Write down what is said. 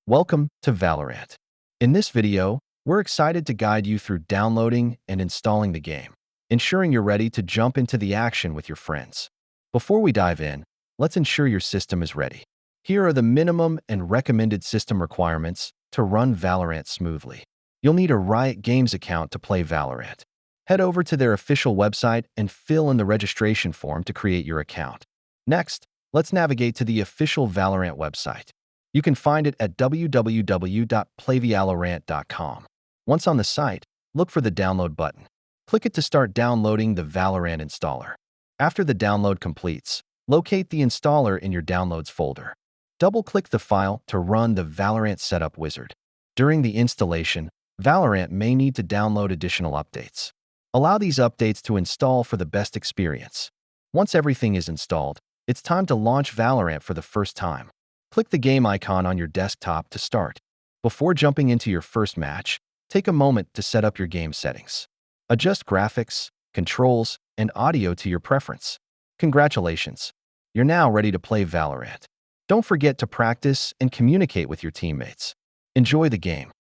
Welcome to Valorant. In this video, we're excited to guide you through downloading and installing the game, ensuring you're ready to jump into the action with your friends. Before we dive in, let's ensure your system is ready. Here are the minimum and recommended system requirements to run Valorant smoothly. You'll need a Riot Games account to play Valorant. Head over to their official website and fill in the registration form to create your account. Next, let's navigate to the official Valorant website. You can find it at www.playvalorant.com. Once on the site, look for the download button. Click it to start downloading the Valorant installer. After the download completes, locate the installer in your Downloads folder. Double-click the file to run the Valorant Setup Wizard. During the installation, Valorant may need to download additional updates. Allow these updates to install for the best experience. Once everything is installed, it's time to launch Valorant for the first time. Click the game icon on your desktop to start. Before jumping into your first match, take a moment to set up your game settings. Adjust graphics, controls, and audio to your preference. Congratulations! You're now ready to play Valorant. Don't forget to practice and communicate with your teammates. Enjoy the game.